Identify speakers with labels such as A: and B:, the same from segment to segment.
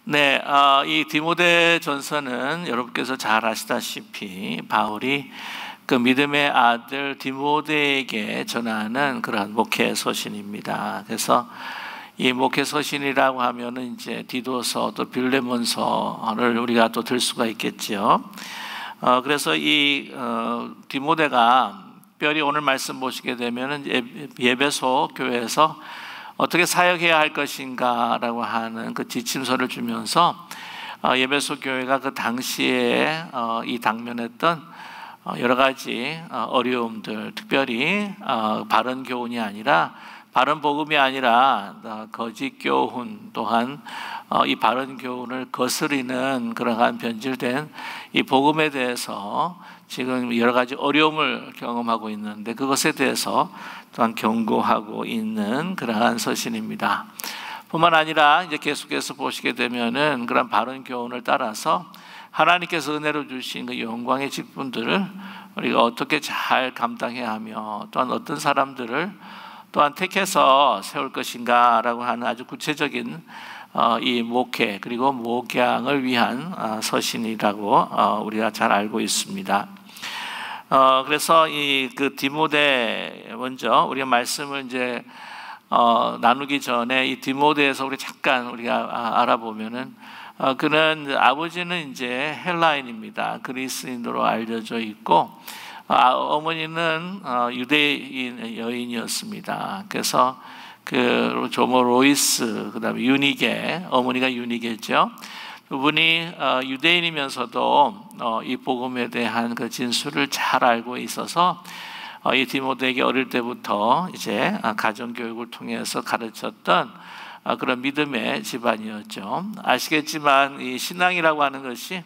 A: 네, 이 디모데 전서는 여러분께서 잘 아시다시피 바울이 그 믿음의 아들 디모데에게 전하는 그러한 목회 서신입니다. 그래서 이 목회 서신이라고 하면은 이제 디도서 또 빌레몬서를 우리가 또 들 수가 있겠죠. 그래서 이 디모데가 특별히 오늘 말씀 보시게 되면은 예배소 교회에서 어떻게 사역해야 할 것인가라고 하는 그 지침서를 주면서 예배소 교회가 그 당시에 이 당면했던 여러 가지 어려움들, 특별히 바른 교훈이 아니라 바른 복음이 아니라 거짓 교훈, 또한 이 바른 교훈을 거스리는 그러한 변질된 이 복음에 대해서 지금 여러 가지 어려움을 경험하고 있는데, 그것에 대해서 또한 경고하고 있는 그러한 서신입니다. 뿐만 아니라 이제 계속해서 보시게 되면은 그런 바른 교훈을 따라서 하나님께서 은혜로 주신 그 영광의 직분들을 우리가 어떻게 잘 감당해야 하며, 또한 어떤 사람들을 또한 택해서 세울 것인가라고 하는 아주 구체적인 이 목회 그리고 목양을 위한 서신이라고 우리가 잘 알고 있습니다. 그래서 이 그 디모데, 먼저 우리가 말씀을 이제 나누기 전에 이 디모데에서 우리 잠깐 우리가 알아보면은 그는 아버지는 이제 헬라인입니다. 그리스인으로 알려져 있고 어머니는 유대인 여인이었습니다. 그래서 그 조모 로이스, 그다음에 유니게, 어머니가 유니게죠. 두 분이 유대인이면서도 이 복음에 대한 그 진술을 잘 알고 있어서 이 디모데에게 어릴 때부터 이제 가정 교육을 통해서 가르쳤던 그런 믿음의 집안이었죠. 아시겠지만 이 신앙이라고 하는 것이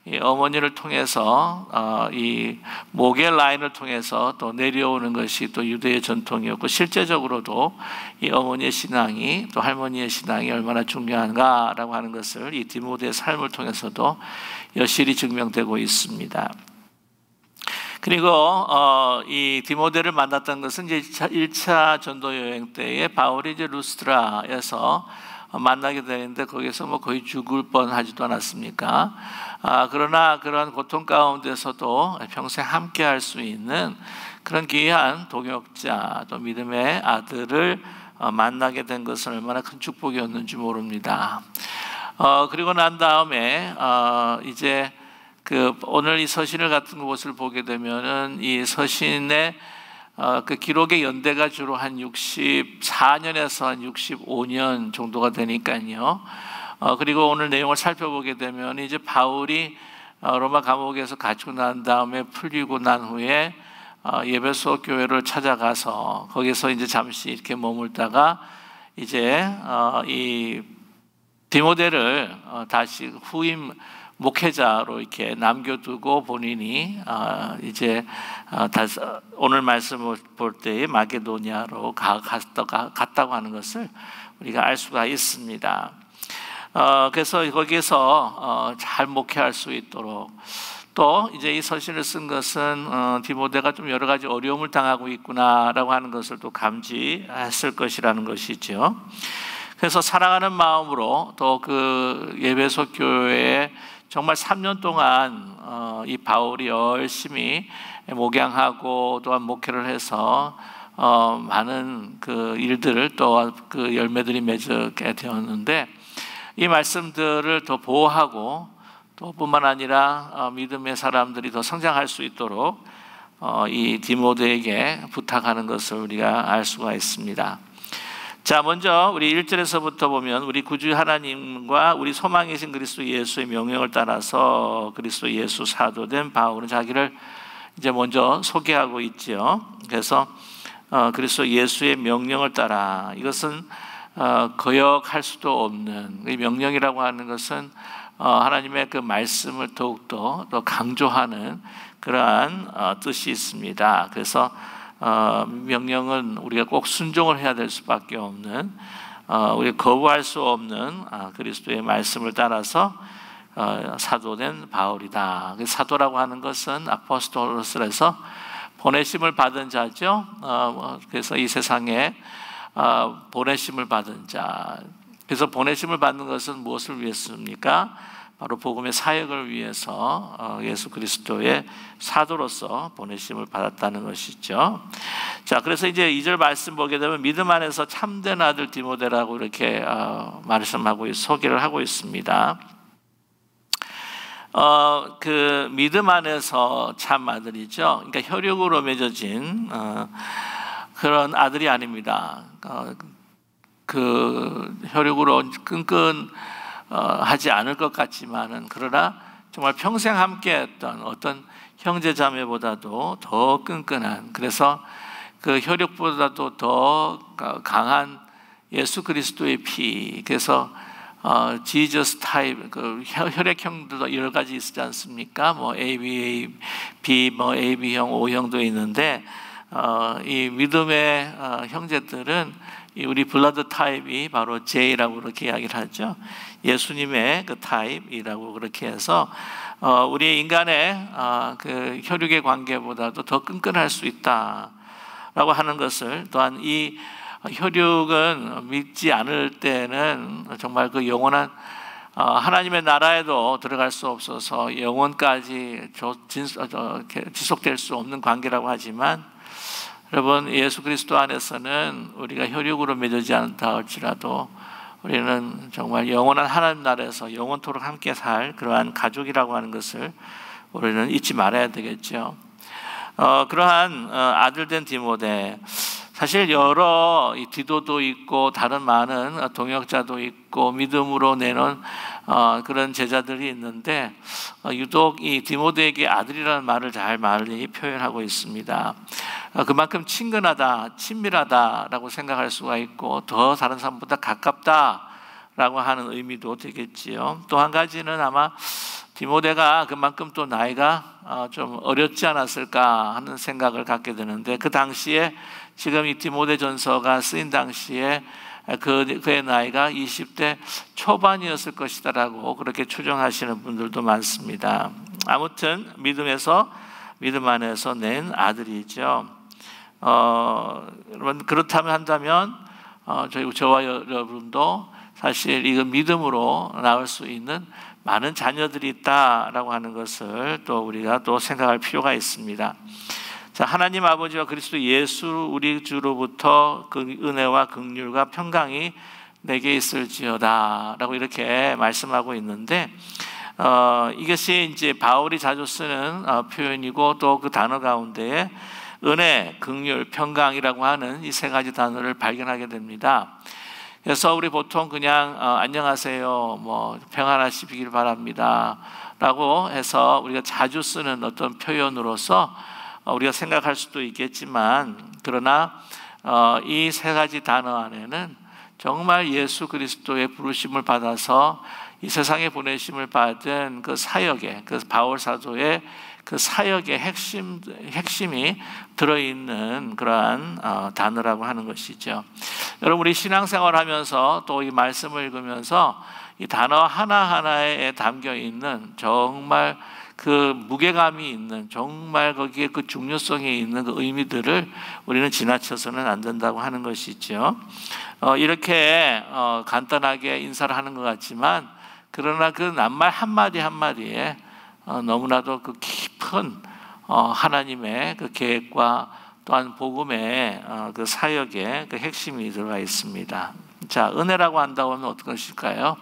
A: 이 어머니를 통해서 이 목의 라인을 통해서 또 내려오는 것이 또 유대의 전통이었고, 실제적으로도 이 어머니의 신앙이 또 할머니의 신앙이 얼마나 중요한가라고 하는 것을 이 디모데의 삶을 통해서도 여실히 증명되고 있습니다. 그리고 이 디모데를 만났던 것은 이제 1차 전도 여행 때에 바울이 이제 루스드라에서 만나게 되는데, 거기서 뭐 거의 죽을 뻔하지도 않았습니까? 그러나 그런 고통 가운데서도 평생 함께 할 수 있는 그런 귀한 동역자, 또 믿음의 아들을 만나게 된 것은 얼마나 큰 축복이었는지 모릅니다. 그리고 난 다음에 이제 그 오늘 이 서신을 같은 것을 보게 되면은 이 서신의 그 기록의 연대가 주로 한 64년에서 한 65년 정도가 되니까요. 그리고 오늘 내용을 살펴보게 되면 이제 바울이 로마 감옥에서 갇히고 난 다음에 풀리고 난 후에 예배소 교회를 찾아가서 거기서 이제 잠시 이렇게 머물다가 이제 이 디모데를 다시 후임 목회자로 이렇게 남겨두고 본인이 이제 오늘 말씀을 볼 때에 마게도니아로 갔다고 하는 것을 우리가 알 수가 있습니다. 그래서 거기에서 잘 목회할 수 있도록, 또 이제 이 서신을 쓴 것은 디모데가 좀 여러 가지 어려움을 당하고 있구나라고 하는 것을 또 감지했을 것이라는 것이죠. 그래서 사랑하는 마음으로 또 그 예배소 교회에 정말 3년 동안 이 바울이 열심히 목양하고 또한 목회를 해서 많은 그 일들을 또 그 열매들이 맺게 되었는데, 이 말씀들을 더 보호하고 또 뿐만 아니라 믿음의 사람들이 더 성장할 수 있도록 이 디모데에게 부탁하는 것을 우리가 알 수가 있습니다. 자, 먼저 우리 1절에서부터 보면 우리 구주 하나님과 우리 소망이신 그리스도 예수의 명령을 따라서 그리스도 예수 사도된 바울은 자기를 이제 먼저 소개하고 있지요. 그래서 그리스도 예수의 명령을 따라, 이것은 거역할 수도 없는 이 명령이라고 하는 것은 하나님의 그 말씀을 더욱더 더 강조하는 그러한 뜻이 있습니다. 그래서 명령은 우리가 꼭 순종을 해야 될 수밖에 없는, 우리가 거부할 수 없는 그리스도의 말씀을 따라서 사도된 바울이다. 사도라고 하는 것은 아포스톨로스에서 보내심을 받은 자죠. 그래서 이 세상에 보내심을 받은 자, 그래서 보내심을 받는 것은 무엇을 위해서입니까? 바로 복음의 사역을 위해서 예수 그리스도의 사도로서 보내심을 받았다는 것이죠. 자, 그래서 이제 2절 말씀 보게 되면 믿음 안에서 참된 아들 디모데라고 이렇게 말씀하고 소개를 하고 있습니다. 그 믿음 안에서 참 아들이죠. 그러니까 혈육으로 맺어진 그런 아들이 아닙니다. 그 혈육으로 하지 않을 것 같지만은, 그러나 정말 평생 함께했던 어떤 형제자매보다도 더 끈끈한, 그래서 그 혈육보다도 더 강한 예수 그리스도의 피, 그래서 지저스 타입, 그 혈액형도 여러 가지 있지 않습니까? 뭐 AB, B, 뭐 AB형, O형도 있는데 이 믿음의 형제들은 우리 블러드 타입이 바로 J라고 그렇게 이야기를 하죠. 예수님의 그 타입이라고 그렇게 해서 우리 인간의 그 혈육의 관계보다도 더 끈끈할 수 있다라고 하는 것을, 또한 이 혈육은 믿지 않을 때는 정말 그 영원한 하나님의 나라에도 들어갈 수 없어서 영원까지 지속될 수 없는 관계라고 하지만, 여러분, 예수 그리스도 안에서는 우리가 혈육으로 맺어지지 않다 할지라도 우리는 정말 영원한 하나님 나라에서 영원토록 함께 살 그러한 가족이라고 하는 것을 우리는 잊지 말아야 되겠죠. 그러한 아들된 디모데, 사실 여러 디도도 있고 다른 많은 동역자도 있고 믿음으로 내놓은 그런 제자들이 있는데, 유독 이 디모데에게 아들이라는 말을 잘 많이 표현하고 있습니다. 그만큼 친근하다, 친밀하다라고 생각할 수가 있고, 더 다른 사람보다 가깝다라고 하는 의미도 되겠지요. 또 한 가지는 아마 디모데가 그만큼 또 나이가 좀 어렸지 않았을까 하는 생각을 갖게 되는데, 그 당시에 지금 이 디모데전서가 쓰인 당시에 그의 나이가 20대 초반이었을 것이다라고 그렇게 추정하시는 분들도 많습니다. 아무튼 믿음 안에서 낸 아들이죠. 여러분, 그렇다면 한다면 저와 여러분도 사실 이거 믿음으로 낳을 수 있는 많은 자녀들이 있다라고 하는 것을 또 우리가 또 생각할 필요가 있습니다. 자, 하나님 아버지와 그리스도 예수 우리 주로부터 그 은혜와 긍휼과 평강이 내게 있을지어다라고 이렇게 말씀하고 있는데, 이것이 이제 바울이 자주 쓰는 표현이고, 또 그 단어 가운데에 은혜, 긍휼, 평강이라고 하는 이 세 가지 단어를 발견하게 됩니다. 그래서 우리 보통 그냥 안녕하세요, 뭐 평안하시길 바랍니다 라고 해서 우리가 자주 쓰는 어떤 표현으로서 우리가 생각할 수도 있겠지만, 그러나 이 세 가지 단어 안에는 정말 예수 그리스도의 부르심을 받아서 이 세상에 보내심을 받은 그 사역의, 그 바울 사도의 그 사역의 핵심이 들어있는 그러한 단어라고 하는 것이죠. 여러분, 우리 신앙생활하면서 또 이 말씀을 읽으면서 이 단어 하나하나에 담겨 있는 정말 그 무게감이 있는, 정말 거기에 그 중요성이 있는 그 의미들을 우리는 지나쳐서는 안 된다고 하는 것이죠. 이렇게 간단하게 인사를 하는 것 같지만, 그러나 그 낱말 한마디 한마디에 너무나도 그 깊은 하나님의 그 계획과 또한 복음의 그 사역의 그 핵심이 들어가 있습니다. 자, 은혜라고 한다고 하면 어떤 것일까요?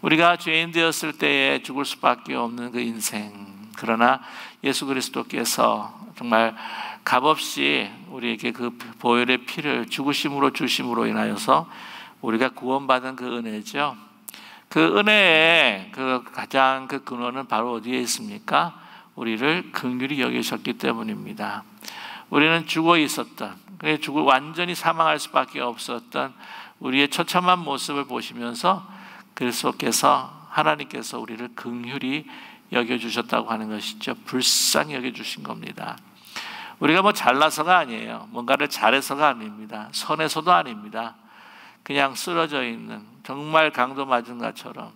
A: 우리가 죄인 되었을 때에 죽을 수밖에 없는 그 인생, 그러나 예수 그리스도께서 정말 값없이 우리에게 그 보혈의 피를 죽으심으로 주심으로 인하여서 우리가 구원받은 그 은혜죠. 그 은혜의 그 가장 그 근원은 바로 어디에 있습니까? 우리를 긍휼히 여기셨기 때문입니다. 우리는 죽어 있었던, 완전히 사망할 수밖에 없었던 우리의 처참한 모습을 보시면서 그리스도께서, 하나님께서 우리를 긍휼히 여겨주셨다고 하는 것이죠. 불쌍히 여겨주신 겁니다. 우리가 뭐 잘나서가 아니에요. 뭔가를 잘해서가 아닙니다. 선해서도 아닙니다. 그냥 쓰러져 있는, 정말 강도 맞은 것처럼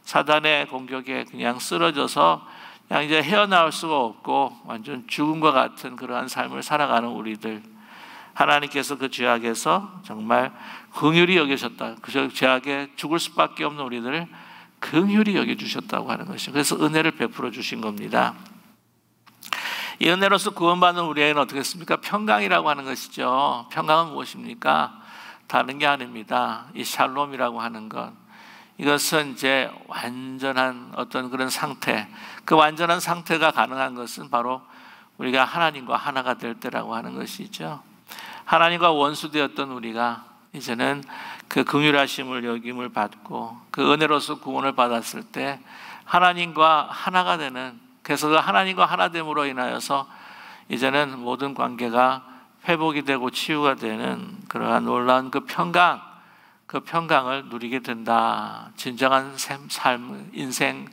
A: 사단의 공격에 그냥 쓰러져서 그냥 이제 헤어나올 수가 없고 완전 죽음과 같은 그러한 삶을 살아가는 우리들, 하나님께서 그 죄악에서 정말 긍휼히 여기셨다. 그 죄악에 죽을 수밖에 없는 우리들을 긍휼히 여겨주셨다고 하는 것이죠. 그래서 은혜를 베풀어 주신 겁니다. 이 은혜로서 구원받는 우리에게는 어떻게 했습니까? 평강이라고 하는 것이죠. 평강은 무엇입니까? 다른 게 아닙니다. 이 샬롬이라고 하는 것, 이것은 이제 완전한 어떤 그런 상태, 그 완전한 상태가 가능한 것은 바로 우리가 하나님과 하나가 될 때라고 하는 것이죠. 하나님과 원수되었던 우리가 이제는 그 긍휼하심을 여김을 받고 그 은혜로서 구원을 받았을 때 하나님과 하나가 되는, 그래서 그 하나님과 하나됨으로 인하여서 이제는 모든 관계가 회복이 되고 치유가 되는 그러한 놀라운 그 평강을 누리게 된다. 진정한 삶, 인생,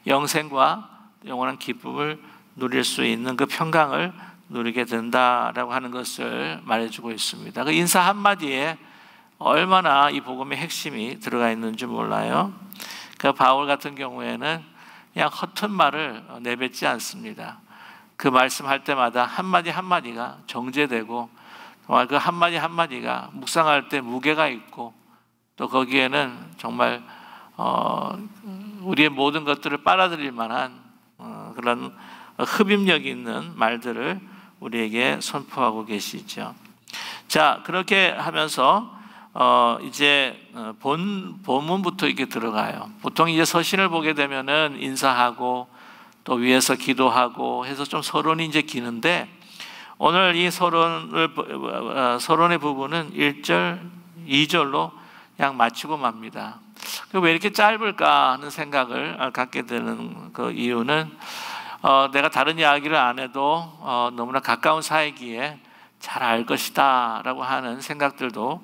A: 영생과 영원한 기쁨을 누릴 수 있는 그 평강을 누리게 된다라고 하는 것을 말해주고 있습니다. 그 인사 한마디에 얼마나 이 복음의 핵심이 들어가 있는지 몰라요. 그 바울 같은 경우에는 그냥 허튼 말을 내뱉지 않습니다. 그 말씀할 때마다 한마디 한마디가 정제되고 정말 그 한마디 한마디가 묵상할 때 무게가 있고 또 거기에는 정말 우리의 모든 것들을 빨아들일 만한 그런 흡입력 있는 말들을 우리에게 선포하고 계시죠. 자, 그렇게 하면서 이제 본문부터 이렇게 들어가요. 보통 이제 서신을 보게 되면은 인사하고 또 위에서 기도하고 해서 좀 서론이 이제 기는데, 오늘 이 서론의 부분은 1절, 2절로 그냥 마치고 맙니다. 왜 이렇게 짧을까 하는 생각을 갖게 되는 그 이유는 내가 다른 이야기를 안 해도 너무나 가까운 사이기에 잘 알 것이다 라고 하는 생각들도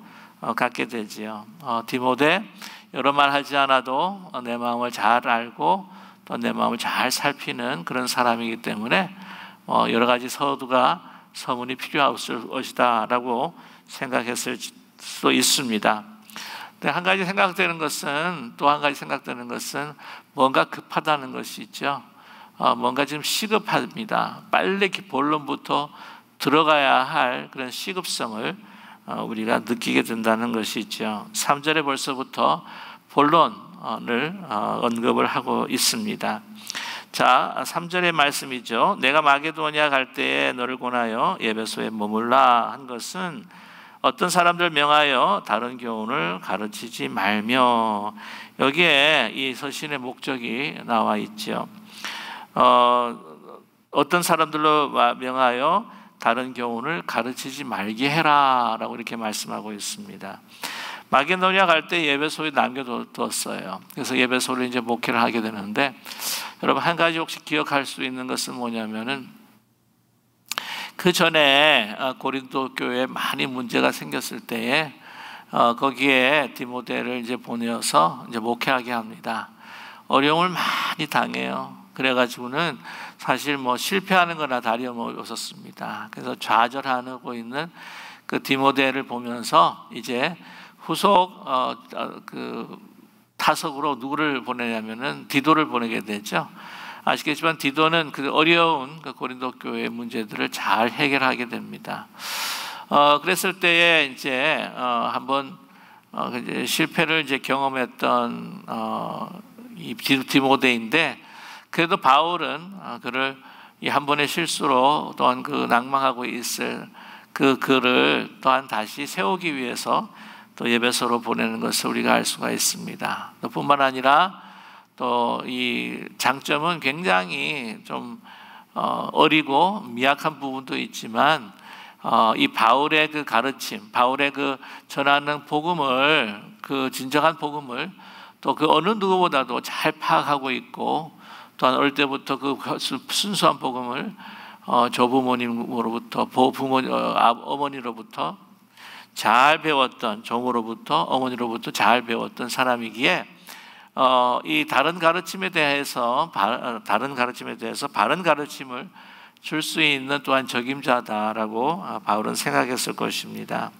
A: 갖게 되지요. 디모데, 여러 말 하지 않아도 내 마음을 잘 알고 또 내 마음을 잘 살피는 그런 사람이기 때문에 여러 가지 서문이 필요없을 것이다 라고 생각했을 수도 있습니다. 또 한 가지 생각되는 것은 뭔가 급하다는 것이 있죠. 뭔가 지금 시급합니다. 빨리 본론부터 들어가야 할 그런 시급성을 우리가 느끼게 된다는 것이 있죠. 3절에 벌써부터 본론을 언급을 하고 있습니다. 자, 3절의 말씀이죠. 내가 마게도니아 갈 때에 너를 권하여 에베소에 머물라 한 것은 어떤 사람들 명하여 다른 교훈을 가르치지 말며, 여기에 이 서신의 목적이 나와 있죠. 어떤 사람들로 명하여 다른 교훈을 가르치지 말게 해라 라고 이렇게 말씀하고 있습니다. 마게도니아 갈 때 에베소에 남겨두었어요. 그래서 에베소를 이제 목회를 하게 되는데, 여러분 한 가지 혹시 기억할 수 있는 것은 뭐냐면은, 그 전에 고린도 교회에 많이 문제가 생겼을 때에 거기에 디모데를 이제 보내어서 이제 목회하게 합니다. 어려움을 많이 당해요. 그래가지고는 사실 실패하는 거나 다름없었습니다. 그래서 좌절하고 있는 그 디모데를 보면서 이제 후속 그 타석으로 누구를 보내냐면은 디도를 보내게 되죠. 아시겠지만 디도는 그 어려운 그 고린도 교회의 문제들을 잘 해결하게 됩니다. 그랬을 때에 이제 한번 이제 실패를 이제 경험했던 이 디모데인데, 그래도 바울은 그를 이 한 번의 실수로 또한 그 낭망하고 있을 그 글을 또한 다시 세우기 위해서 또 에베소로 보내는 것을 우리가 알 수가 있습니다. 또 뿐만 아니라 또 이 장점은 굉장히 좀 어리고 미약한 부분도 있지만 이 바울의 그 가르침, 바울의 그 전하는 복음을, 그 진정한 복음을 또 그 어느 누구보다도 잘 파악하고 있고, 또한 어릴 때부터 그 순수한 복음을 조부모님으로부터 어머니로부터 잘 배웠던, 종으로부터 어머니로부터 잘 배웠던 사람이기에 이 다른 가르침에 대해서 바른 가르침을 줄 수 있는 또한 적임자다라고 바울은 생각했을 것입니다.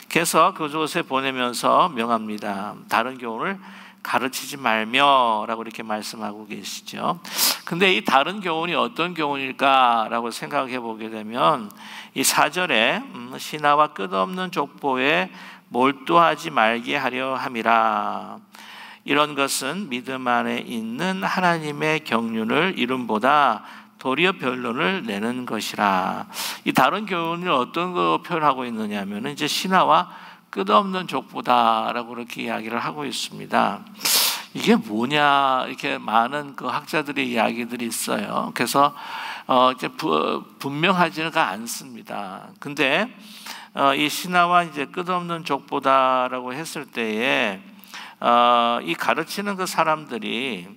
A: 그래서 그곳에 보내면서 명합니다. 다른 교훈을 가르치지 말며라고 이렇게 말씀하고 계시죠. 근데 이 다른 교훈이 어떤 교훈일까라고 생각해 보게 되면 이 4절에 신하와 끝없는 족보에 몰두하지 말게 하려 함이라. 이런 것은 믿음 안에 있는 하나님의 경륜을 이름보다 도리어 변론을 내는 것이라. 이 다른 교훈을 어떤 거 표현하고 있느냐 하면 이제 신하와 끝없는 족보다라고 그렇게 이야기를 하고 있습니다. 이게 뭐냐 이렇게 많은 그 학자들의 이야기들이 있어요. 그래서 이제 분명하지가 않습니다. 근데 이 신하와 이제 끝없는 족보다라고 했을 때에 이 가르치는 그 사람들이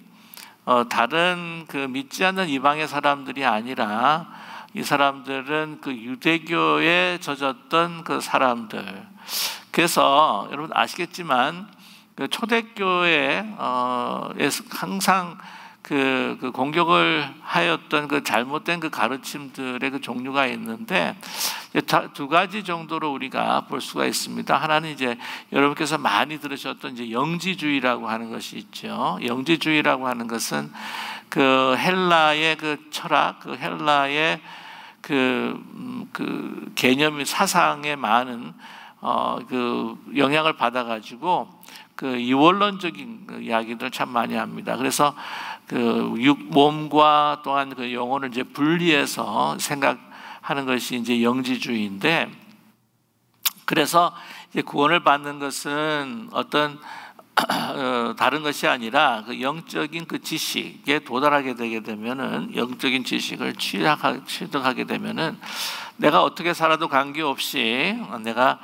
A: 다른 그 믿지 않는 이방의 사람들이 아니라 이 사람들은 그 유대교에 젖었던 그 사람들. 그래서 여러분 아시겠지만 그 초대교회 항상 그 공격을 하였던 그 잘못된 그 가르침들의 그 종류가 있는데 두 가지 정도로 우리가 볼 수가 있습니다. 하나는 이제 여러분께서 많이 들으셨던 이제 영지주의라고 하는 것이 있죠. 영지주의라고 하는 것은 그 헬라의 그 철학, 그 헬라의 그 개념이 사상에 많은 그 영향을 받아가지고 그 이원론적인 그 이야기들을 참 많이 합니다. 그래서 그 몸과 또한 그 영혼을 이제 분리해서 생각하는 것이 이제 영지주의인데, 그래서 이제 구원을 받는 것은 어떤 다른 것이 아니라 그 영적인 그 지식에 도달하게 되게 되면은, 영적인 지식을 취득하게 되면은 내가 어떻게 살아도 관계없이 내가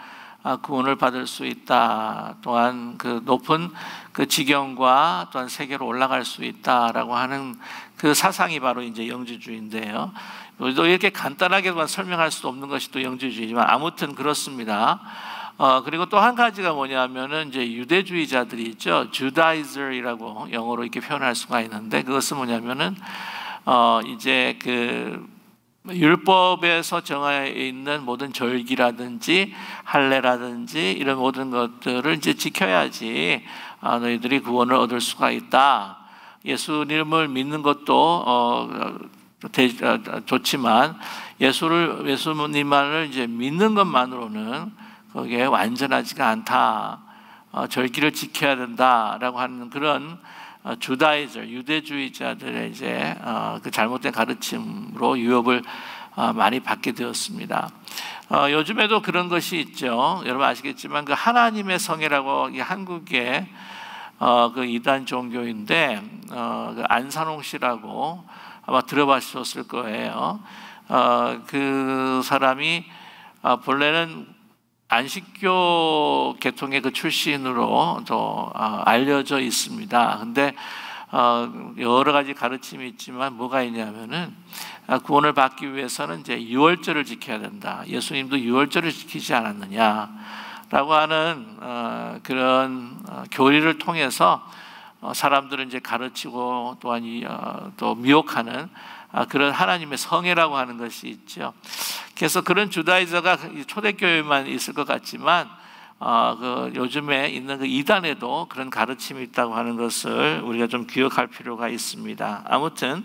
A: 구원을 받을 수 있다. 또한 그 높은 그 지경과 또한 세계로 올라갈 수 있다라고 하는 그 사상이 바로 이제 영지주의인데요. 또 이렇게 간단하게만 설명할 수 없는 것이 또 영지주의지만 아무튼 그렇습니다. 그리고 또 한 가지가 뭐냐면은 이제 유대주의자들이 있죠. 주다이저이라고 영어로 이렇게 표현할 수가 있는데, 그것은 뭐냐면은 이제 그 율법에서 정해 있는 모든 절기라든지 할례라든지 이런 모든 것들을 이제 지켜야지 너희들이 구원을 얻을 수가 있다. 예수님을 믿는 것도 좋지만 예수님만을 이제 믿는 것만으로는 거기에 완전하지가 않다. 절기를 지켜야 된다라고 하는 그런 주다이저 유대주의자들의 이제 그 잘못된 가르침으로 유혹을 많이 받게 되었습니다. 요즘에도 그런 것이 있죠. 여러분 아시겠지만 그 하나님의 성애라고 이 한국의 그 이단 종교인데 그 안산홍 씨라고 아마 들어보셨을 거예요. 그 사람이 본래는 안식교 계통의 그 출신으로 또 알려져 있습니다. 근데 여러 가지 가르침이 있지만 뭐가 있냐면은 구원을 받기 위해서는 이제 유월절을 지켜야 된다. 예수님도 유월절을 지키지 않았느냐라고 하는 그런 교리를 통해서 사람들을 이제 가르치고 또한 또 미혹하는 그런 하나님의 성애라고 하는 것이 있죠. 그래서 그런 주다이저가 초대교회만 있을 것 같지만 그 요즘에 있는 그 이단에도 그런 가르침이 있다고 하는 것을 우리가 좀 기억할 필요가 있습니다. 아무튼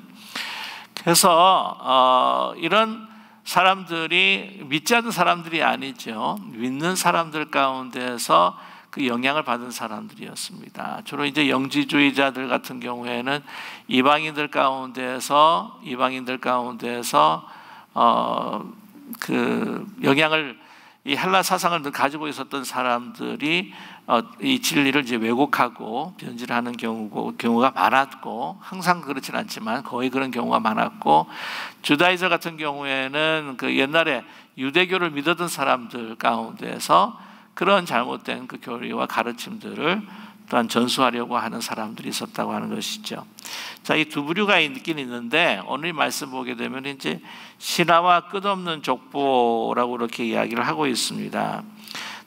A: 그래서 이런 사람들이 믿지 않는 사람들이 아니죠. 믿는 사람들 가운데서 그 영향을 받은 사람들이었습니다. 주로 이제 영지주의자들 같은 경우에는 이방인들 가운데서 그 영향을 이 헬라 사상을 가지고 있었던 사람들이 이 진리를 이제 왜곡하고 변질하는 경우가 많았고, 항상 그렇진 않지만 거의 그런 경우가 많았고, 주다이저 같은 경우에는 그 옛날에 유대교를 믿었던 사람들 가운데서 그런 잘못된 그 교리와 가르침들을 또한 전수하려고 하는 사람들이 있었다고 하는 것이죠. 자, 이 두 부류가 있긴 있는데 오늘 말씀 보게 되면 이제 신하와 끝없는 족보라고 이렇게 이야기를 하고 있습니다.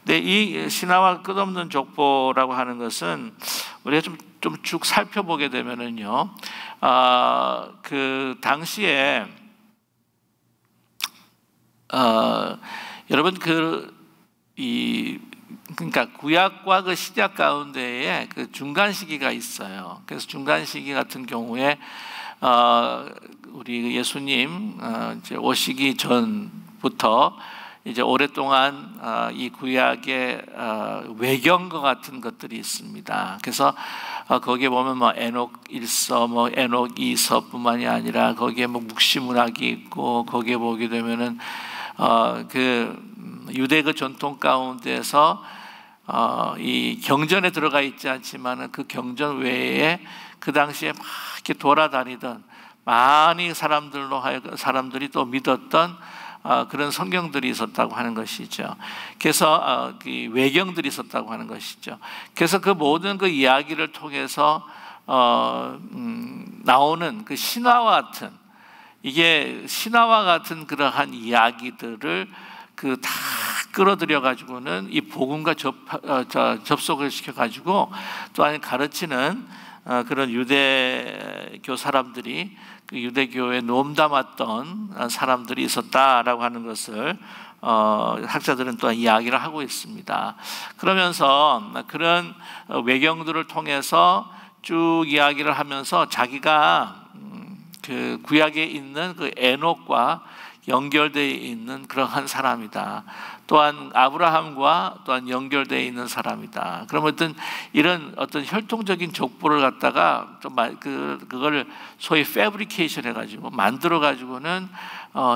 A: 근데 이 신하와 끝없는 족보라고 하는 것은 우리가 좀 쭉 살펴보게 되면은요, 그 당시에 여러분 이 그러니까 구약과 그 신약 가운데에 그 중간 시기가 있어요. 그래서 중간 시기 같은 경우에 우리 예수님 이제 오시기 전부터 이제 오랫동안 이 구약의 외경과 같은 것들이 있습니다. 그래서 거기에 보면 뭐 에녹 1서, 뭐 에녹 2서뿐만이 아니라 거기에 뭐 묵시문학이 있고, 거기에 보게 되면은 그 유대 그 전통 가운데서 이 경전에 들어가 있지 않지만은 그 경전 외에 그 당시에 막 이렇게 돌아다니던 많이 사람들이 또 믿었던 그런 성경들이 있었다고 하는 것이죠. 그래서 외경들이 있었다고 하는 것이죠. 그래서 그 모든 그 이야기를 통해서 나오는 그 신화와 같은 그러한 이야기들을 다 끌어들여 가지고는 이 복음과 접속을 시켜 가지고 또한 가르치는 그런 유대교 사람들이, 그 유대교에 몸담았던 사람들이 있었다라고 하는 것을 학자들은 또한 이야기를 하고 있습니다. 그러면서 그런 외경들을 통해서 쭉 이야기를 하면서 자기가 그 구약에 있는 그 에녹과 연결되어 있는 그러한 사람이다. 또한 아브라함과 또한 연결되어 있는 사람이다. 그럼 이런 혈통적인 족보를 갖다가 좀 그걸 소위 패브리케이션 해가지고 만들어 가지고는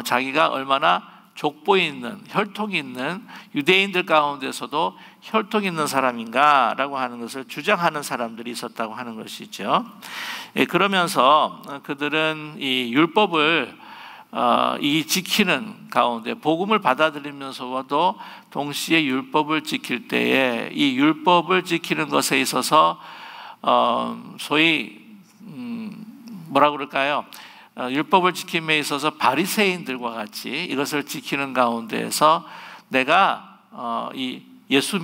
A: 자기가 얼마나 족보 있는, 혈통이 있는, 유대인들 가운데서도 혈통이 있는 사람인가라고 하는 것을 주장하는 사람들이 있었다고 하는 것이죠. 그러면서 그들은 이 율법을 지키는 가운데, 복음을 받아들이면서도 동시에 율법을 지킬 때에 이 율법을 지키는 것에 있어서 소위 뭐라 그럴까요? 율법을 지킴에 있어서 바리새인들과 같이 이것을 지키는 가운데에서 내가 이 예수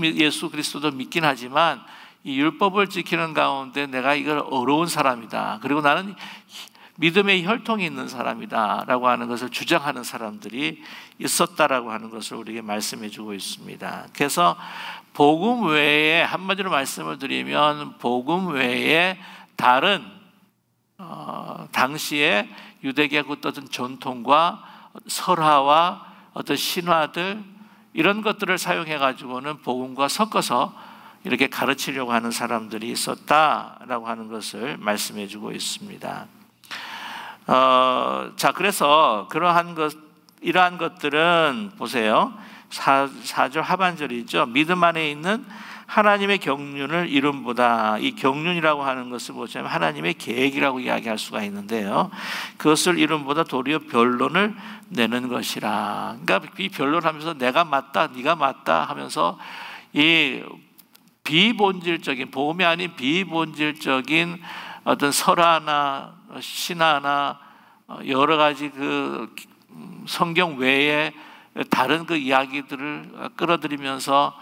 A: 그리스도도 믿긴 하지만 이 율법을 지키는 가운데 내가 이걸 어려운 사람이다. 그리고 나는 믿음의 혈통이 있는 사람이다 라고 하는 것을 주장하는 사람들이 있었다라고 하는 것을 우리에게 말씀해 주고 있습니다. 그래서 복음 외에, 한마디로 말씀을 드리면 복음 외에 다른 당시에 유대교의 어떤 전통과 설화와 어떤 신화들, 이런 것들을 사용해 가지고는 복음과 섞어서 이렇게 가르치려고 하는 사람들이 있었다라고 하는 것을 말씀해 주고 있습니다. 자, 그래서 이러한 것들은 보세요. 4절 하반절이죠. 믿음 안에 있는 하나님의 경륜을 이름보다, 이 경륜이라고 하는 것을 보자면 하나님의 계획이라고 이야기할 수가 있는데요. 그것을 이름보다 도리어 변론을 내는 것이라. 그러니까 이 변론하면서 내가 맞다, 네가 맞다 하면서 이 비본질적인, 복음이 아닌 비본질적인 어떤 설화나 신화나 여러 가지 그 성경 외에 다른 그 이야기들을 끌어들이면서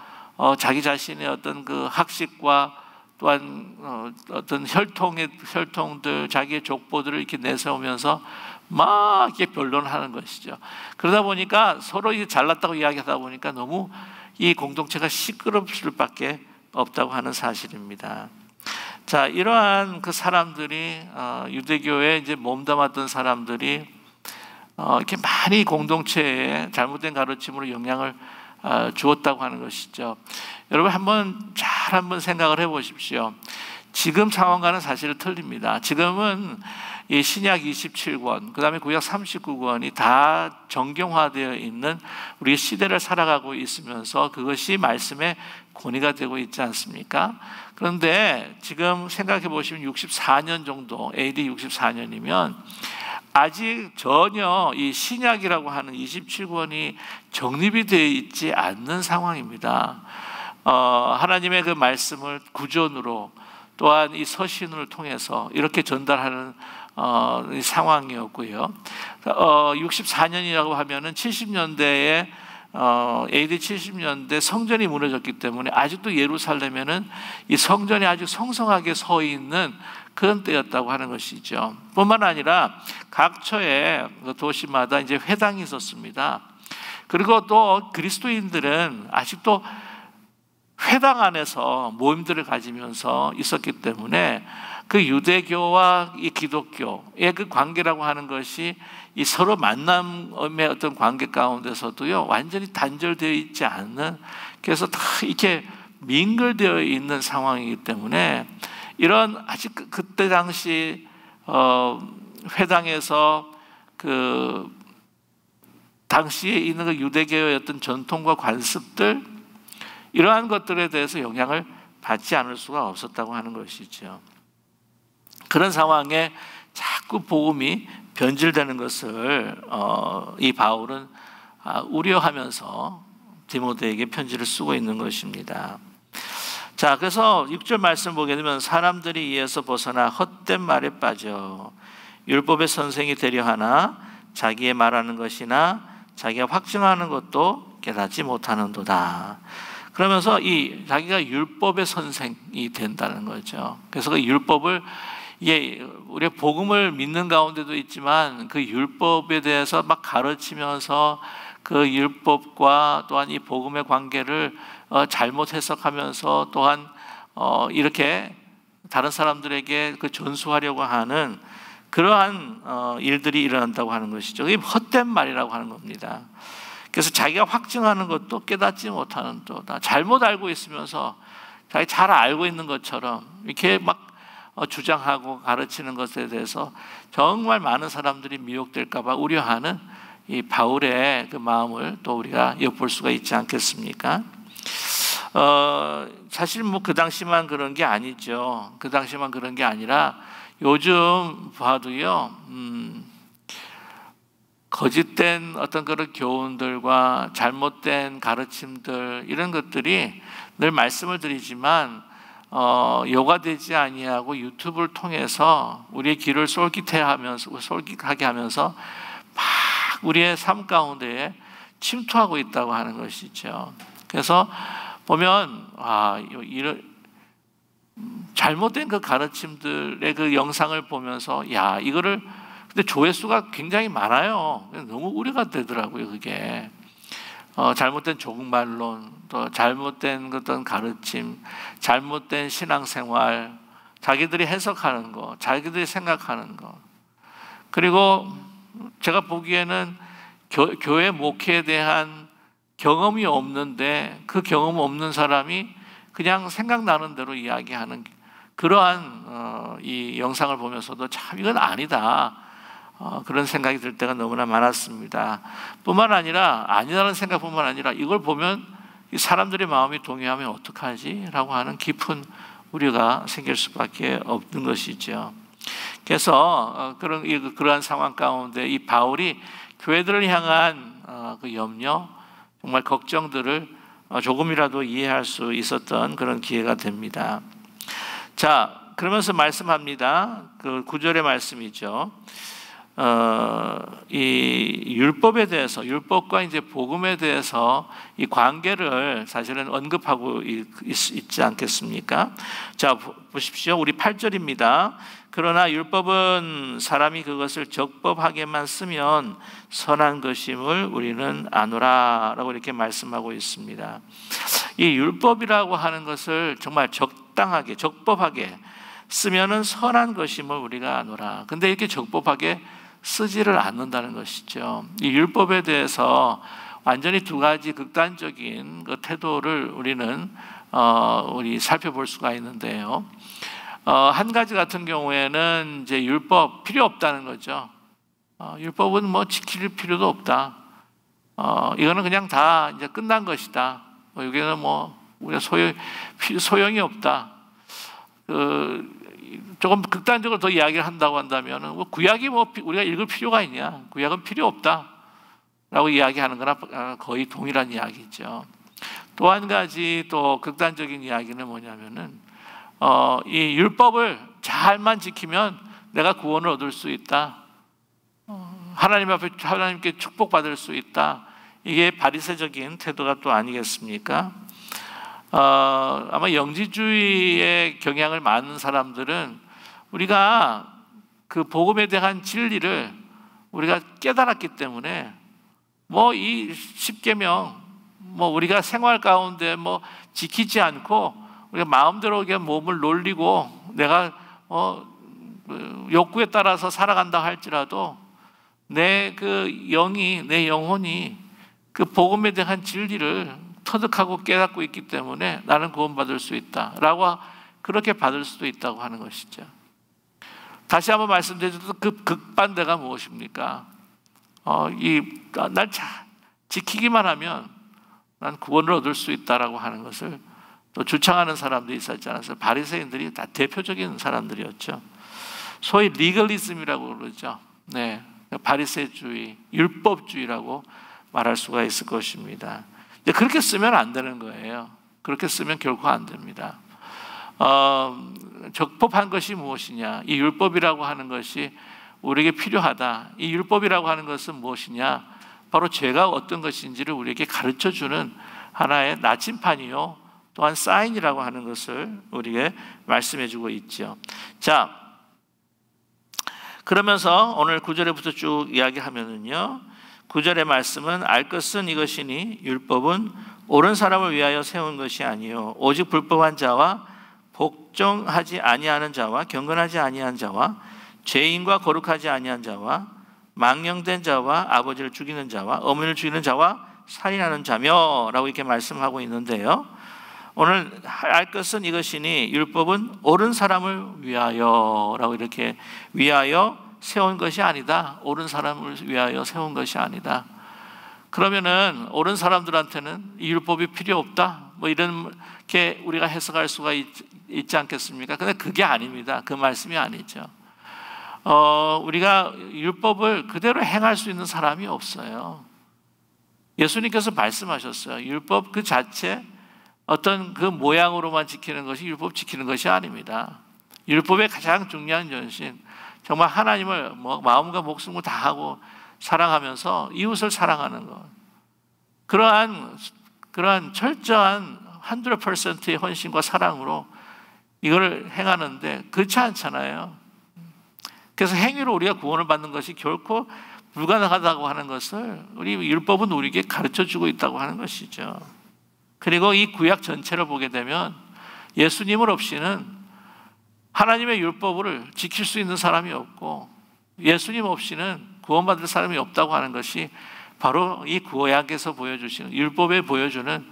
A: 자기 자신의 어떤 그 학식과 또한 어떤 혈통들, 자기의 족보들을 이렇게 내세우면서 막 이렇게 변론하는 것이죠. 그러다 보니까 서로 잘났다고 이야기하다 보니까 너무 이 공동체가 시끄러울 수밖에 없다고 하는 사실입니다. 자, 이러한 그 사람들이 유대교에 이제 몸담았던 사람들이 이렇게 많이 공동체에 잘못된 가르침으로 영향을 주었다고 하는 것이죠. 여러분 한번 생각을 해보십시오. 지금 상황과는 사실 틀립니다. 지금은 이 신약 27권, 그 다음에 구약 39권이 다 정경화되어 있는 우리 시대를 살아가고 있으면서 그것이 말씀의 권위가 되고 있지 않습니까? 그런데 지금 생각해 보시면 64년 정도, AD 64년이면 아직 전혀 이 신약이라고 하는 27권이 정립이 되어 있지 않는 상황입니다. 하나님의 그 말씀을 구전으로 또한 이 서신을 통해서 이렇게 전달하는 상황이었고요. 64년이라고 하면은 70년대에 AD 70년대 성전이 무너졌기 때문에 아직도 예루살렘에는 이 성전이 아주 성성하게 서 있는 그런 때였다고 하는 것이죠. 뿐만 아니라 각처의 도시마다 이제 회당이 있었습니다. 그리고 또 그리스도인들은 아직도 회당 안에서 모임들을 가지면서 있었기 때문에 그 유대교와 이 기독교의 그 관계라고 하는 것이 이 서로 만남의 어떤 관계 가운데서도요, 완전히 단절되어 있지 않는, 그래서 다 이렇게 민글되어 있는 상황이기 때문에 이런 아직 그때 당시 회당에서 그 당시에 있는 그 유대교의 어떤 전통과 관습들, 이러한 것들에 대해서 영향을 받지 않을 수가 없었다고 하는 것이죠. 그런 상황에 자꾸 복음이 변질되는 것을 이 바울은 우려하면서 디모데에게 편지를 쓰고 있는 것입니다. 자, 그래서 6절 말씀 보게 되면 사람들이 이에서 벗어나 헛된 말에 빠져 율법의 선생이 되려 하나 자기의 말하는 것이나 자기가 확증하는 것도 깨닫지 못하는도다. 그러면서 이 자기가 율법의 선생이 된다는 거죠. 그래서 그 율법을, 이게 우리가 복음을 믿는 가운데도 있지만 그 율법에 대해서 막 가르치면서 그 율법과 또한 이 복음의 관계를 잘못 해석하면서 또한 이렇게 다른 사람들에게 그 전수하려고 하는 그러한 일들이 일어난다고 하는 것이죠. 이게 헛된 말이라고 하는 겁니다. 그래서 자기가 확증하는 것도 깨닫지 못하는 도다. 잘못 알고 있으면서 자기 잘 알고 있는 것처럼 이렇게 막 주장하고 가르치는 것에 대해서 정말 많은 사람들이 미혹될까 봐 우려하는 이 바울의 그 마음을 또 우리가 엿볼 수가 있지 않겠습니까? 사실 뭐 그 당시만 그런 게 아니죠. 그 당시만 그런 게 아니라 요즘 봐도요, 거짓된 어떤 그런 교훈들과 잘못된 가르침들, 이런 것들이 늘 말씀을 드리지만 여과되지 아니하고 유튜브를 통해서 우리의 귀를 솔깃하게 하면서 막 우리의 삶 가운데에 침투하고 있다고 하는 것이죠. 그래서 보면 이런 잘못된 그 가르침들의 그 영상을 보면서 이거를, 근데 조회수가 굉장히 많아요. 너무 우려가 되더라고요, 그게. 잘못된 조국말론, 또 잘못된 어떤 가르침, 잘못된 신앙생활, 자기들이 해석하는 거, 자기들이 생각하는 거. 그리고 제가 보기에는 교회 목회에 대한 경험이 없는데 그 경험 없는 사람이 그냥 생각나는 대로 이야기하는 그러한 이 영상을 보면서도 참 이건 아니다, 그런 생각이 들 때가 너무나 많았습니다. 뿐만 아니라, 아니라는 생각뿐만 아니라 이걸 보면 이 사람들의 마음이 동요하면 어떡하지? 라고 하는 깊은 우려가 생길 수밖에 없는 것이죠. 그래서 그러한 상황 가운데 이 바울이 교회들을 향한 그 염려, 정말 걱정들을 조금이라도 이해할 수 있었던 그런 기회가 됩니다. 자, 그러면서 말씀합니다. 그 9절의 말씀이죠. 이 율법에 대해서, 율법과 이제 복음에 대해서 이 관계를 사실은 언급하고 있지 않겠습니까? 자, 보십시오. 우리 8절입니다. 그러나 율법은 사람이 그것을 적법하게만 쓰면 선한 것임을 우리는 아노라, 라고 이렇게 말씀하고 있습니다. 이 율법이라고 하는 것을 정말 적당하게, 적법하게 쓰면은 선한 것임을 우리가 아노라. 근데 이렇게 적법하게 쓰지를 않는다는 것이죠. 이 율법에 대해서 완전히 두 가지 극단적인 그 태도를 우리는 우리 살펴볼 수가 있는데요. 한 가지 같은 경우에는 이제 율법 필요 없다는 거죠. 율법은 뭐 지킬 필요도 없다. 이거는 그냥 다 이제 끝난 것이다. 여기는 뭐 우리가 소용이 없다. 조금 극단적으로 더 이야기를 한다고 한다면, 뭐 구약이 뭐 우리가 읽을 필요가 있냐? 구약은 필요 없다라고 이야기하는 거나 거의 동일한 이야기죠. 또 한 가지 또 극단적인 이야기는 뭐냐면은 이 율법을 잘만 지키면 내가 구원을 얻을 수 있다. 하나님 앞에 하나님께 축복받을 수 있다. 이게 바리새적인 태도가 또 아니겠습니까? 아마 영지주의의 경향을 많은 사람들은 우리가 그 복음에 대한 진리를 우리가 깨달았기 때문에 뭐 이 십계명 뭐 우리가 생활 가운데 뭐 지키지 않고 우리가 마음대로 몸을 놀리고 내가 그 욕구에 따라서 살아간다 할지라도 내 그 영이, 내 영혼이 그 복음에 대한 진리를 터득하고 깨닫고 있기 때문에 나는 구원받을 수 있다라고 그렇게 받을 수도 있다고 하는 것이죠. 다시 한번 말씀드려도 그 극반대가 무엇입니까? 날 지키기만 하면 난 구원을 얻을 수 있다라고 하는 것을 또 주창하는 사람들이 있었지 않았어요? 바리새인들이 다 대표적인 사람들이었죠. 소위 리걸리즘이라고 그러죠. 네, 바리새주의, 율법주의라고 말할 수가 있을 것입니다. 그렇게 쓰면 안 되는 거예요. 그렇게 쓰면 결코 안 됩니다. 적법한 것이 무엇이냐? 이 율법이라고 하는 것이 우리에게 필요하다. 이 율법이라고 하는 것은 무엇이냐? 바로 죄가 어떤 것인지를 우리에게 가르쳐주는 하나의 나침판이요, 또한 사인이라고 하는 것을 우리에게 말씀해주고 있죠. 자, 그러면서 오늘 9절부터 쭉 이야기하면은요, 9절의 말씀은 알 것은 이것이니 율법은 옳은 사람을 위하여 세운 것이 아니요 오직 불법한 자와 복종하지 아니하는 자와 경건하지 아니한 자와 죄인과 거룩하지 아니한 자와 망령된 자와 아버지를 죽이는 자와 어머니를 죽이는 자와 살인하는 자며 라고 이렇게 말씀하고 있는데요, 오늘 알 것은 이것이니 율법은 옳은 사람을 위하여 라고 이렇게 위하여 세운 것이 아니다. 옳은 사람을 위하여 세운 것이 아니다. 그러면은 옳은 사람들한테는 이 율법이 필요 없다, 뭐 이렇게 우리가 해석할 수가 있지 않겠습니까? 근데 그게 아닙니다. 그 말씀이 아니죠. 우리가 율법을 그대로 행할 수 있는 사람이 없어요. 예수님께서 말씀하셨어요. 율법 그 자체 어떤 그 모양으로만 지키는 것이 율법 지키는 것이 아닙니다. 율법의 가장 중요한 전신, 정말 하나님을 마음과 목숨을 다하고 사랑하면서 이웃을 사랑하는 것, 그러한 철저한 100%의 헌신과 사랑으로 이걸 행하는데 그렇지 않잖아요. 그래서 행위로 우리가 구원을 받는 것이 결코 불가능하다고 하는 것을 우리 율법은 우리에게 가르쳐주고 있다고 하는 것이죠. 그리고 이 구약 전체를 보게 되면 예수님을 없이는 하나님의 율법을 지킬 수 있는 사람이 없고 예수님 없이는 구원받을 사람이 없다고 하는 것이 바로 이 구약에서 보여주시는, 율법에 보여주는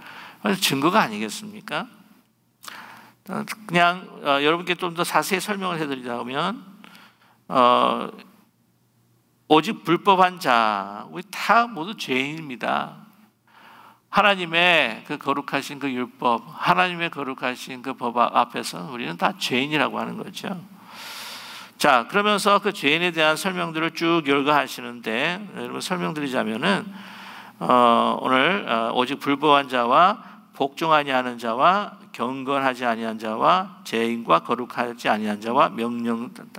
A: 증거가 아니겠습니까? 그냥 여러분께 좀 더 자세히 설명을 해드리자면 오직 불법한 자, 우리 다 모두 죄인입니다. 하나님의 그 거룩하신 그 율법, 하나님의 거룩하신 그 법 앞에서 우리는 다 죄인이라고 하는 거죠. 자, 그러면서 그 죄인에 대한 설명들을 쭉 열거하시는데, 여러분 설명드리자면은 오늘 오직 불법한 자와 복종하지 않은 자와 경건하지 아니한 자와 죄인과 거룩하지 아니한 자와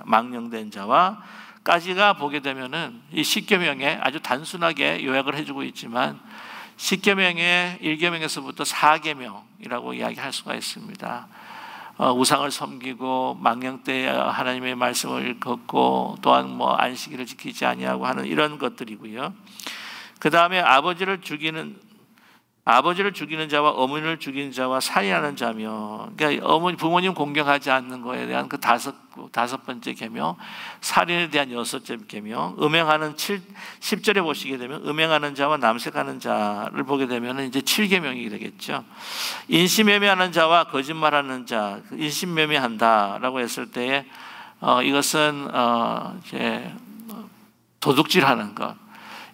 A: 망령된 자와 까지가 보게 되면은 이 십계명에 아주 단순하게 요약을 해주고 있지만 십계명의 1계명에서부터 4계명이라고 이야기할 수가 있습니다. 우상을 섬기고 망령 때 하나님의 말씀을 걷고 또한 뭐 안식일을 지키지 아니하고 하는 이런 것들이고요. 그 다음에 아버지를 죽이는 자와 어머니를 죽이는 자와 살인하는 자며, 그러니까 부모님 공경하지 않는 것에 대한 그 다섯 번째 계명, 살인에 대한 6째 계명, 음행하는 10절에 보시게 되면 음행하는 자와 남색하는 자를 보게 되면 이제 7계명이 되겠죠. 인신매매하는 자와 거짓말하는 자, 인신매매한다라고 했을 때에 이것은 이제 도둑질하는 것,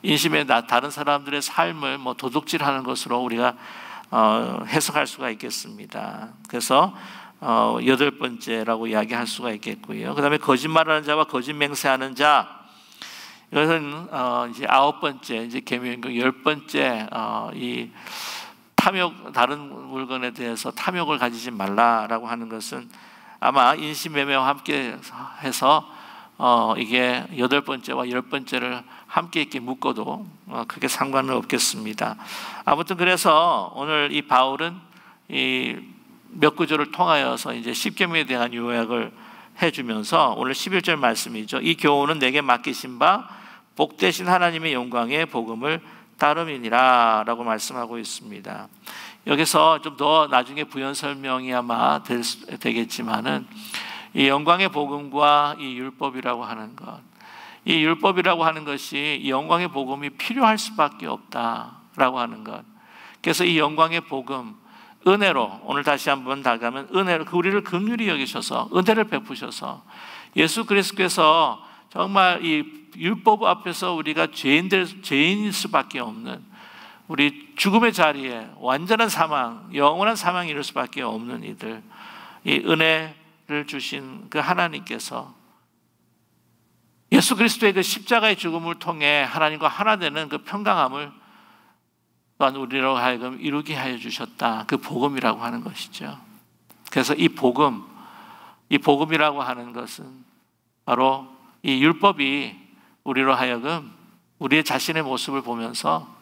A: 인심에 다른 사람들의 삶을 도둑질하는 것으로 우리가 해석할 수가 있겠습니다. 그래서 8번째라고 이야기할 수가 있겠고요. 그 다음에 거짓말하는 자와 거짓 맹세하는 자, 이것은 이제 9번째, 이제 계명 10번째, 이 탐욕, 다른 물건에 대해서 탐욕을 가지지 말라라고 하는 것은 아마 인신매매와 함께 해서 이게 8번째와 10번째를 함께 이렇게 묶어도 크게 상관은 없겠습니다. 아무튼 그래서 오늘 이 바울은 이 몇 구절을 통하여서 이제 십계명에 대한 요약을 해주면서 오늘 11절 말씀이죠. 이 교훈은 내게 맡기신 바 복되신 하나님의 영광의 복음을 따름이니라 라고 말씀하고 있습니다. 여기서 좀 더 나중에 부연 설명이 아마 되겠지만은 이 영광의 복음과 이 율법이라고 하는 것, 이 율법이라고 하는 것이 이 영광의 복음이 필요할 수밖에 없다라고 하는 것. 그래서 이 영광의 복음, 은혜로, 오늘 다시 한번 다가면 은혜로 우리를 긍휼히 여기셔서 은혜를 베푸셔서 예수 그리스도께서 정말 이 율법 앞에서 우리가 죄인일 수밖에 없는, 우리 죽음의 자리에 완전한 사망, 영원한 사망이 이룰 수밖에 없는 이들, 이 은혜를 주신 그 하나님께서 예수 그리스도의 그 십자가의 죽음을 통해 하나님과 하나 되는 그 평강함을 또한 우리로 하여금 이루게 하여 주셨다. 그 복음이라고 하는 것이죠. 그래서 이 복음이라고 하는 것은 바로 이 율법이 우리로 하여금 우리의 자신의 모습을 보면서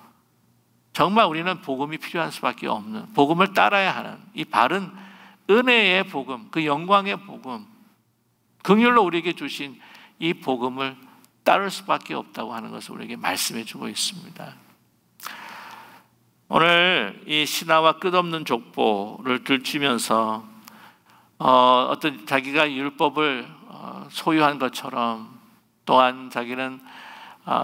A: 정말 우리는 복음이 필요한 수밖에 없는, 복음을 따라야 하는 이 바른 은혜의 복음, 그 영광의 복음, 긍휼로 우리에게 주신 이 복음을 따를 수밖에 없다고 하는 것을 우리에게 말씀해 주고 있습니다. 오늘 이 신하와 끝없는 족보를 들추면서 어떤 자기가 율법을 소유한 것처럼, 또한 자기는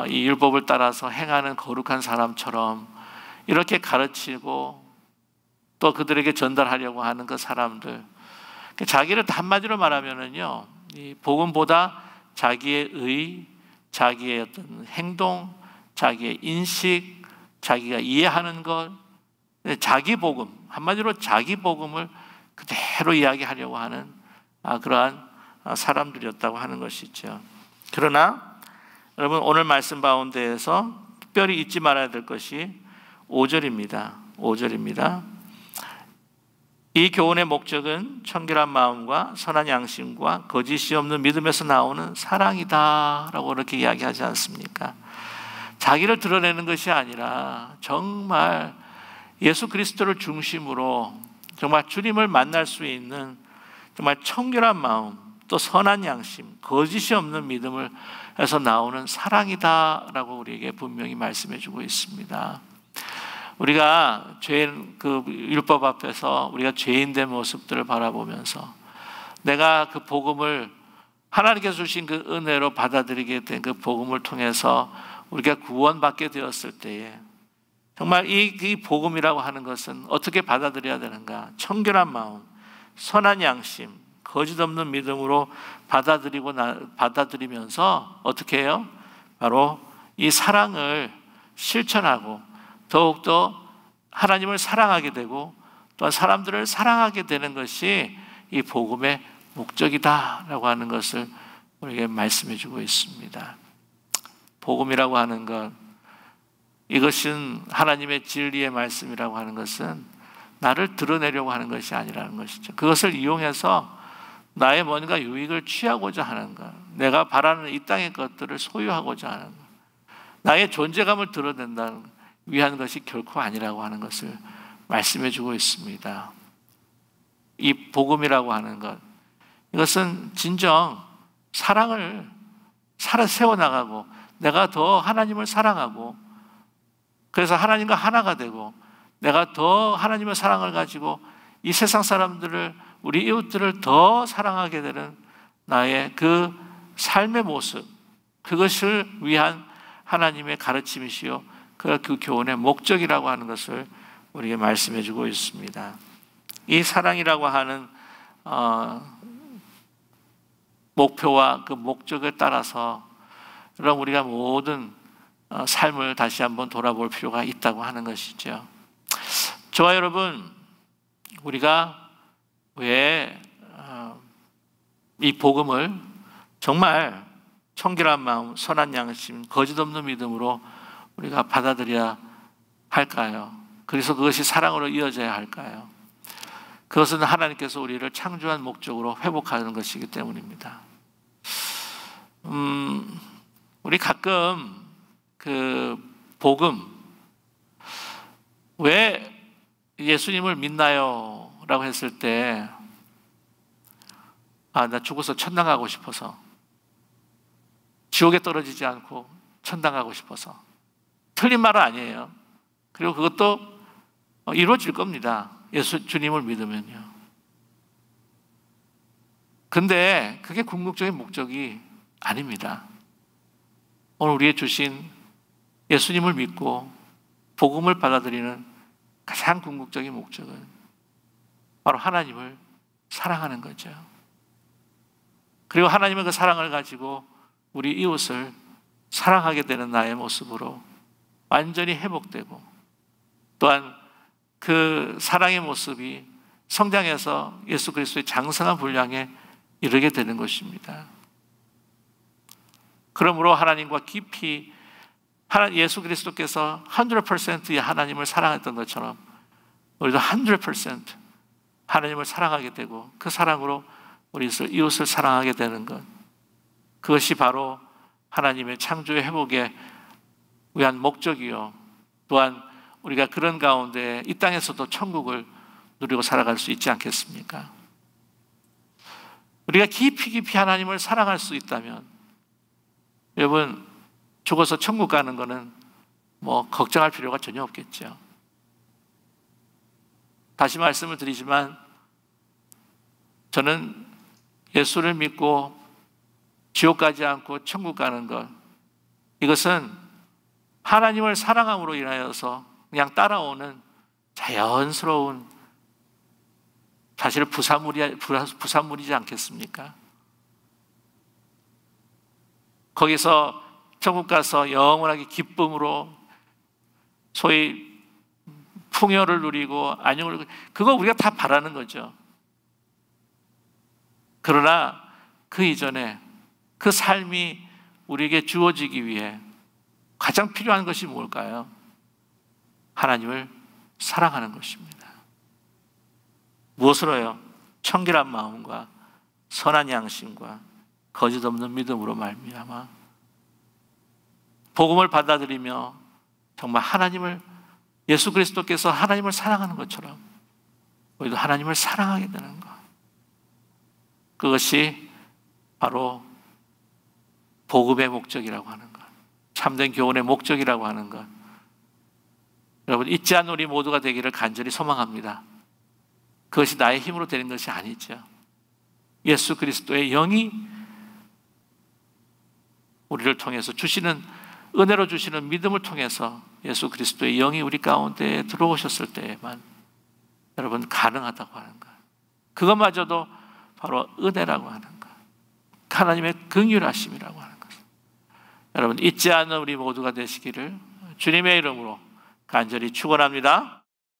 A: 이 율법을 따라서 행하는 거룩한 사람처럼 이렇게 가르치고 또 그들에게 전달하려고 하는 그 사람들, 자기를 한마디로 말하면은요, 이 복음보다 자기의 의, 자기의 어떤 행동, 자기의 인식, 자기가 이해하는 것, 자기 복음, 한마디로 자기 복음을 그대로 이야기하려고 하는 그러한 사람들이었다고 하는 것이죠. 그러나 여러분, 오늘 말씀 가운데에서 특별히 잊지 말아야 될 것이 5절입니다. 5절입니다. 이 교훈의 목적은 청결한 마음과 선한 양심과 거짓이 없는 믿음에서 나오는 사랑이다 라고 이렇게 이야기하지 않습니까? 자기를 드러내는 것이 아니라 정말 예수 그리스도를 중심으로 정말 주님을 만날 수 있는 정말 청결한 마음, 또 선한 양심, 거짓이 없는 믿음을 해서 나오는 사랑이다라고 우리에게 분명히 말씀해 주고 있습니다. 우리가 죄인, 그 율법 앞에서 우리가 죄인된 모습들을 바라보면서 내가 그 복음을 하나님께서 주신 그 은혜로 받아들이게 된 그 복음을 통해서 우리가 구원받게 되었을 때에 정말 이 복음이라고 하는 것은 어떻게 받아들여야 되는가? 청결한 마음, 선한 양심, 거짓 없는 믿음으로 받아들이면서 어떻게 해요? 바로 이 사랑을 실천하고 더욱더 하나님을 사랑하게 되고 또한 사람들을 사랑하게 되는 것이 이 복음의 목적이다라고 하는 것을 우리에게 말씀해 주고 있습니다. 복음이라고 하는 것, 이것은 하나님의 진리의 말씀이라고 하는 것은 나를 드러내려고 하는 것이 아니라는 것이죠. 그것을 이용해서 나의 뭔가 유익을 취하고자 하는 것, 내가 바라는 이 땅의 것들을 소유하고자 하는 것, 나의 존재감을 드러낸다는 위한 것이 결코 아니라고 하는 것을 말씀해 주고 있습니다. 이 복음이라고 하는 것, 이것은 진정 사랑을 세워나가고 내가 더 하나님을 사랑하고 그래서 하나님과 하나가 되고 내가 더 하나님의 사랑을 가지고 이 세상 사람들을, 우리 이웃들을 더 사랑하게 되는 나의 그 삶의 모습, 그것을 위한 하나님의 가르침이시요 그 교훈의 목적이라고 하는 것을 우리에게 말씀해 주고 있습니다. 이 사랑이라고 하는 목표와 그 목적에 따라서 그럼 우리가 모든 삶을 다시 한번 돌아볼 필요가 있다고 하는 것이죠. 저와 여러분, 우리가 왜 이 복음을 정말 청결한 마음, 선한 양심, 거짓 없는 믿음으로 우리가 받아들여야 할까요? 그래서 그것이 사랑으로 이어져야 할까요? 그것은 하나님께서 우리를 창조한 목적으로 회복하는 것이기 때문입니다. 우리 가끔 그 복음, 왜 예수님을 믿나요? 라고 했을 때 나 죽어서 천당 가고 싶어서, 지옥에 떨어지지 않고 천당 가고 싶어서, 틀린 말은 아니에요. 그리고 그것도 이루어질 겁니다. 주님을 믿으면요. 근데 그게 궁극적인 목적이 아닙니다. 오늘 우리의 주신 예수님을 믿고 복음을 받아들이는 가장 궁극적인 목적은 바로 하나님을 사랑하는 거죠. 그리고 하나님의 그 사랑을 가지고 우리 이웃을 사랑하게 되는 나의 모습으로 완전히 회복되고, 또한 그 사랑의 모습이 성장해서 예수 그리스도의 장성한 분량에 이르게 되는 것입니다. 그러므로 하나님과 깊이 예수 그리스도께서 100%의 하나님을 사랑했던 것처럼 우리도 100% 하나님을 사랑하게 되고, 그 사랑으로 우리 이웃을 사랑하게 되는 것, 그것이 바로 하나님의 창조의 회복에 위한 목적이요, 또한 우리가 그런 가운데 이 땅에서도 천국을 누리고 살아갈 수 있지 않겠습니까? 우리가 깊이 하나님을 사랑할 수 있다면, 여러분, 죽어서 천국 가는 거는 걱정할 필요가 전혀 없겠죠. 다시 말씀을 드리지만, 저는 예수를 믿고 지옥 가지 않고 천국 가는 것, 이것은 하나님을 사랑함으로 인하여서 그냥 따라오는 자연스러운, 사실 부산물이지 않겠습니까? 거기서 천국 가서 영원하게 기쁨으로 소위 풍요를 누리고 안녕을 누리고, 그거 우리가 다 바라는 거죠. 그러나 그 이전에 그 삶이 우리에게 주어지기 위해 가장 필요한 것이 뭘까요? 하나님을 사랑하는 것입니다. 무엇으로요? 청결한 마음과 선한 양심과 거짓 없는 믿음으로 말미암아 복음을 받아들이며 정말 예수 그리스도께서 하나님을 사랑하는 것처럼 우리도 하나님을 사랑하게 되는 것, 그것이 바로 복음의 목적이라고 하는 것, 참된 교훈의 목적이라고 하는 것, 여러분 잊지 않는 우리 모두가 되기를 간절히 소망합니다. 그것이 나의 힘으로 되는 것이 아니죠. 예수 그리스도의 영이 우리를 통해서 주시는, 은혜로 주시는 믿음을 통해서 예수 그리스도의 영이 우리 가운데 들어오셨을 때에만 여러분 가능하다고 하는 것, 그것마저도 바로 은혜라고 하는 것, 하나님의 긍휼하심이라고 하는 것, 여러분 잊지 않는 우리 모두가 되시기를 주님의 이름으로 간절히 축원합니다.